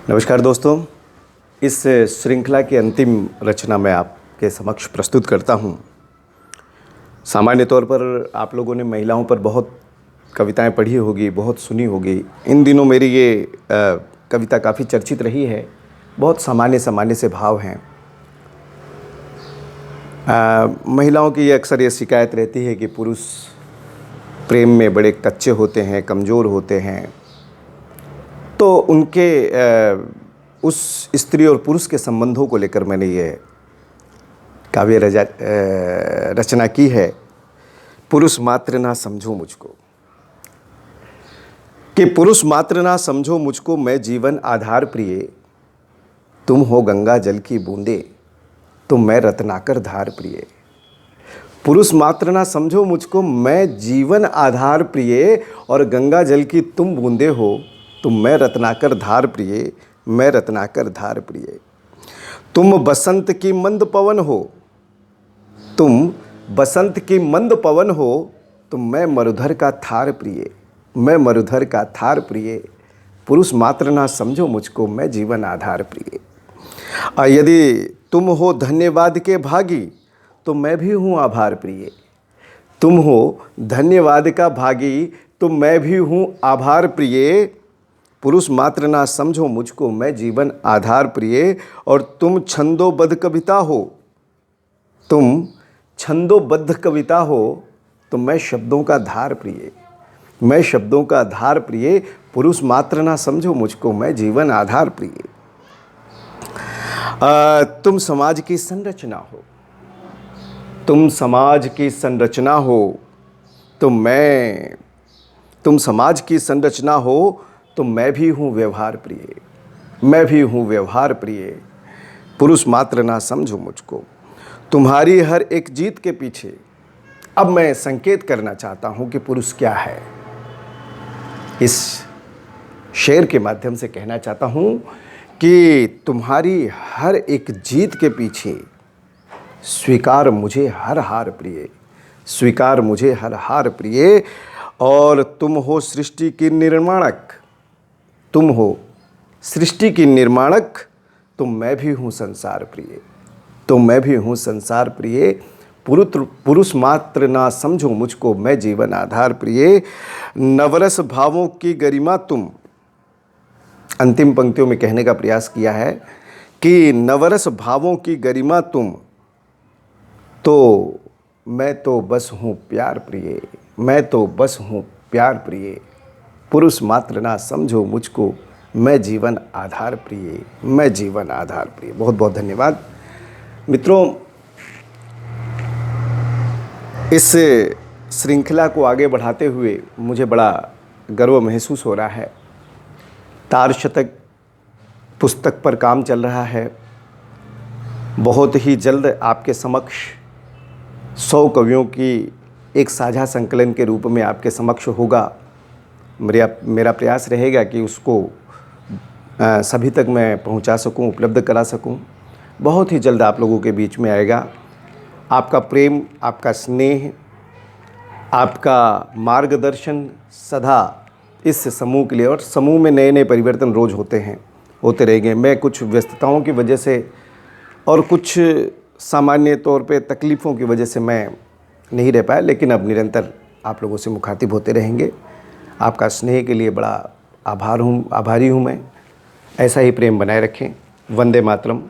नमस्कार दोस्तों, इस श्रृंखला की अंतिम रचना मैं आपके समक्ष प्रस्तुत करता हूँ। सामान्य तौर पर आप लोगों ने महिलाओं पर बहुत कविताएं पढ़ी होगी, बहुत सुनी होगी। इन दिनों मेरी ये कविता काफ़ी चर्चित रही है। बहुत सामान्य सामान्य से भाव हैं। महिलाओं की अक्सर ये शिकायत रहती है कि पुरुष प्रेम में बड़े कच्चे होते हैं, कमज़ोर होते हैं। तो उनके उस स्त्री और पुरुष के संबंधों को लेकर मैंने ये काव्य रचना की है। पुरुष मात्र ना समझो मुझको, कि पुरुष मात्र ना समझो मुझको, मैं जीवन आधार प्रिय। तुम हो गंगा जल की बूंदे, तो मैं रत्नाकर धार प्रिय। पुरुष मात्र ना समझो मुझको, मैं जीवन आधार प्रिय, और गंगा जल की तुम बूंदे हो, तो मैं रत्नाकर धार प्रिय, मैं रत्नाकर धार प्रिय। तुम बसंत की मंद पवन हो, तुम बसंत की मंद पवन हो, तो मैं मरुधर का थार प्रिय, मैं मरुधर का थार प्रिय। पुरुष मात्र ना समझो मुझको, मैं जीवन आधार प्रिय। यदि तुम हो धन्यवाद के भागी, तो मैं भी हूँ आभार प्रिय। तुम हो धन्यवाद का भागी, तो मैं भी हूँ आभार प्रिय। पुरुष मात्र ना समझो मुझको, मैं जीवन आधार प्रिय। और तुम छंदोबद्ध कविता हो, तुम छंदोबद्ध कविता हो, तो मैं शब्दों का धार प्रिय, मैं शब्दों का धार प्रिय। पुरुष मात्र ना समझो मुझको, मैं जीवन आधार प्रिय। तुम समाज की संरचना हो, तुम समाज की संरचना हो, तो तुम समाज की संरचना हो, तो मैं भी हूँ व्यवहार प्रिय, मैं भी हूँ व्यवहार प्रिय। पुरुष मात्र ना समझो मुझको। तुम्हारी हर एक जीत के पीछे अब मैं संकेत करना चाहता हूँ कि पुरुष क्या है। इस शेर के माध्यम से कहना चाहता हूँ कि तुम्हारी हर एक जीत के पीछे स्वीकार मुझे हर हार प्रिय, स्वीकार मुझे हर हार प्रिय। और तुम हो सृष्टि की निर्माणक, तुम हो सृष्टि की निर्माणक, तो मैं भी हूँ संसार प्रिय, तो मैं भी हूँ संसार प्रिय। पुरुष मात्र ना समझो मुझको, मैं जीवन आधार प्रिय। नवरस भावों की गरिमा तुम, अंतिम पंक्तियों में कहने का प्रयास किया है कि नवरस भावों की गरिमा तुम, तो मैं तो बस हूँ प्यार प्रिय, मैं तो बस हूँ प्यार प्रिय। पुरुष मात्र ना समझो मुझको, मैं जीवन आधार प्रिय, मैं जीवन आधार प्रिय। बहुत बहुत धन्यवाद मित्रों। इस श्रृंखला को आगे बढ़ाते हुए मुझे बड़ा गर्व महसूस हो रहा है। तार शतक पुस्तक पर काम चल रहा है। बहुत ही जल्द आपके समक्ष 100 कवियों की एक साझा संकलन के रूप में आपके समक्ष होगा। मेरा प्रयास रहेगा कि उसको सभी तक मैं पहुंचा सकूं, उपलब्ध करा सकूं। बहुत ही जल्द आप लोगों के बीच में आएगा। आपका प्रेम, आपका स्नेह, आपका मार्गदर्शन सदा इस समूह के लिए, और समूह में नए नए परिवर्तन रोज़ होते रहेंगे। मैं कुछ व्यस्तताओं की वजह से और कुछ सामान्य तौर पे तकलीफ़ों की वजह से मैं नहीं रह पाया, लेकिन अब निरंतर आप लोगों से मुखातिब होते रहेंगे। आपका स्नेह के लिए बड़ा आभारी हूँ मैं। ऐसा ही प्रेम बनाए रखें। वंदे मातरम।